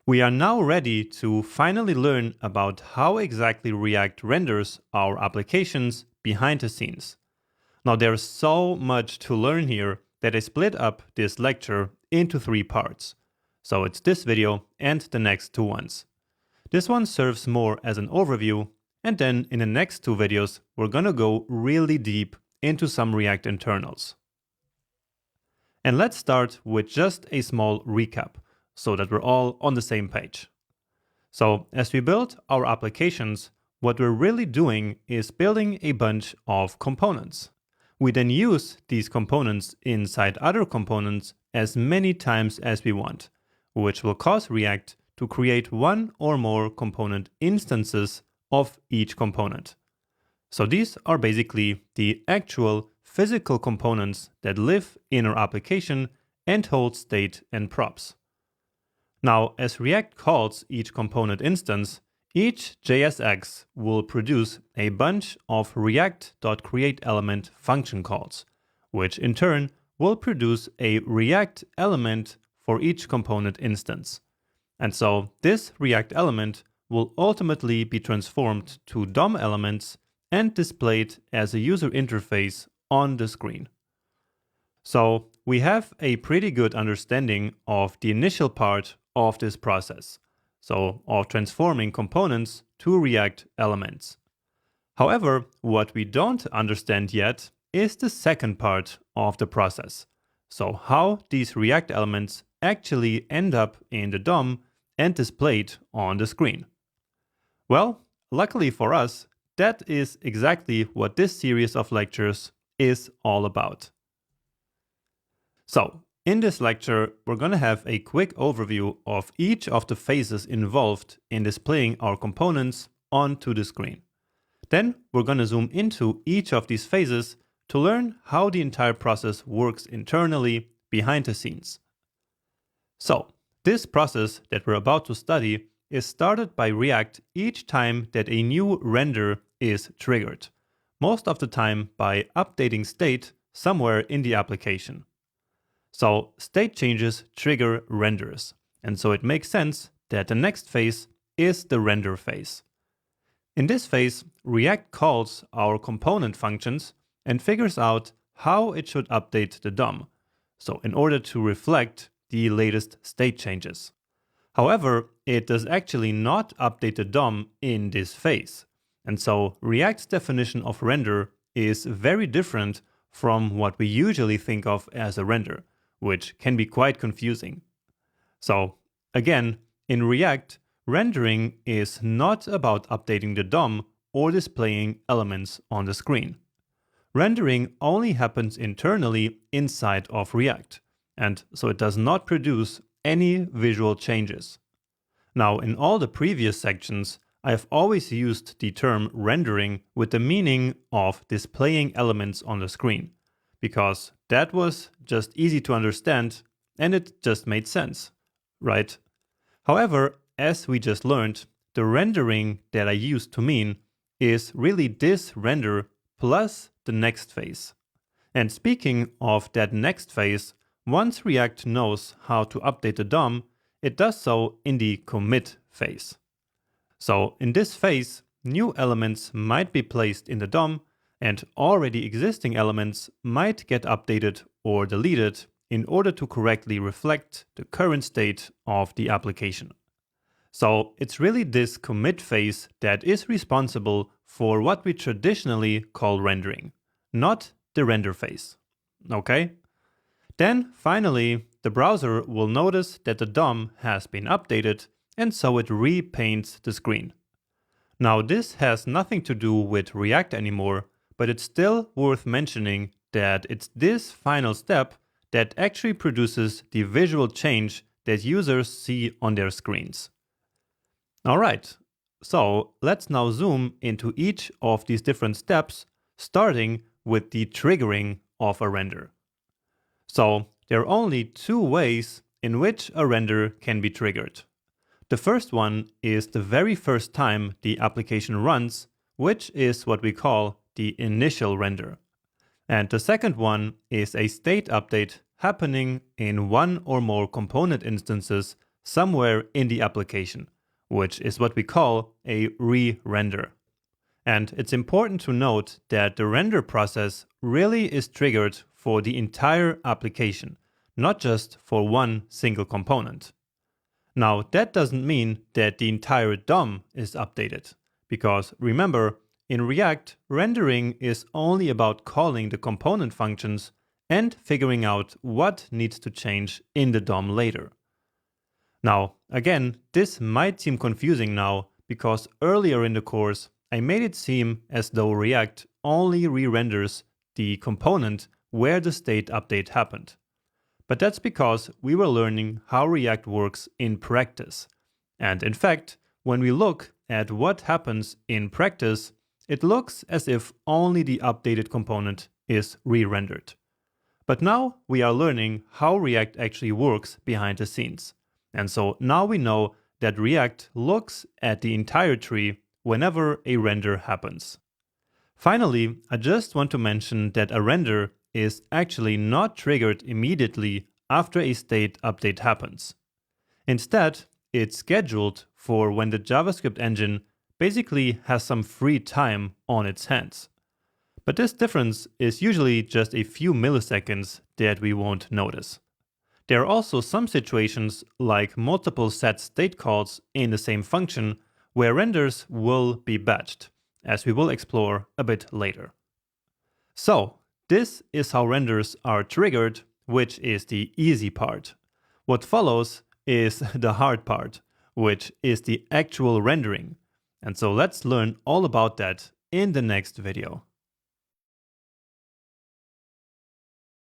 We are now ready to finally learn about how exactly React renders our applications behind the scenes. Now there's so much to learn here that I split up this lecture into 3 parts. So it's this video and the next 2 ones. This one serves more as an overview, and then in the next 2 videos we're gonna go really deep into some React internals. And let's start with just a small recap, so that we're all on the same page. So as we build our applications, what we're really doing is building a bunch of components. We then use these components inside other components as many times as we want, which will cause React to create one or more component instances of each component. So these are basically the actual physical components that live in our application and hold state and props. Now, as React calls each component instance, each JSX will produce a bunch of react.createElement function calls, which in turn will produce a React element for each component instance. And so this React element will ultimately be transformed to DOM elements and displayed as a user interface on the screen. So we have a pretty good understanding of the initial part of this process, so of transforming components to React elements. However, what we don't understand yet is the second part of the process, so how these React elements actually end up in the DOM and displayed on the screen. Well, luckily for us, that is exactly what this series of lectures is all about. So, in this lecture, we're going to have a quick overview of each of the phases involved in displaying our components onto the screen. Then we're going to zoom into each of these phases to learn how the entire process works internally behind the scenes. So, this process that we're about to study is started by React each time that a new render is triggered, most of the time by updating state somewhere in the application. So state changes trigger renders, and so it makes sense that the next phase is the render phase. In this phase, React calls our component functions and figures out how it should update the DOM, so in order to reflect the latest state changes. However, it does actually not update the DOM in this phase, and so React's definition of render is very different from what we usually think of as a render, which can be quite confusing. So again, in React, rendering is not about updating the DOM or displaying elements on the screen. Rendering only happens internally inside of React, and so it does not produce any visual changes. Now, in all the previous sections, I have always used the term rendering with the meaning of displaying elements on the screen, because that was just easy to understand and it just made sense, right? However, as we just learned, the rendering that I used to mean is really this render plus the next phase. And speaking of that next phase, once React knows how to update the DOM, it does so in the commit phase. So in this phase, new elements might be placed in the DOM, and already existing elements might get updated or deleted in order to correctly reflect the current state of the application. So it's really this commit phase that is responsible for what we traditionally call rendering, not the render phase. Okay? Then finally, the browser will notice that the DOM has been updated, and so it repaints the screen. Now this has nothing to do with React anymore, but it's still worth mentioning that it's this final step that actually produces the visual change that users see on their screens. Alright, so let's now zoom into each of these different steps, starting with the triggering of a render. So there are only 2 ways in which a render can be triggered. The first one is the very first time the application runs, which is what we call the initial render. And the second one is a state update happening in one or more component instances somewhere in the application, which is what we call a re-render. And it's important to note that the render process really is triggered for the entire application, not just for one single component. Now, that doesn't mean that the entire DOM is updated, because remember, in React, rendering is only about calling the component functions and figuring out what needs to change in the DOM later. Now, again, this might seem confusing now, because earlier in the course, I made it seem as though React only re-renders the component where the state update happened. But that's because we were learning how React works in practice. And in fact, when we look at what happens in practice, it looks as if only the updated component is re-rendered. But now we are learning how React actually works behind the scenes. And so now we know that React looks at the entire tree whenever a render happens. Finally, I just want to mention that a render is actually not triggered immediately after a state update happens. Instead, it's scheduled for when the JavaScript engine basically has some free time on its hands. But this difference is usually just a few milliseconds that we won't notice. There are also some situations, like multiple set state calls in the same function, where renders will be batched, as we will explore a bit later. So, this is how renders are triggered, which is the easy part. What follows is the hard part, which is the actual rendering. And so let's learn all about that in the next video.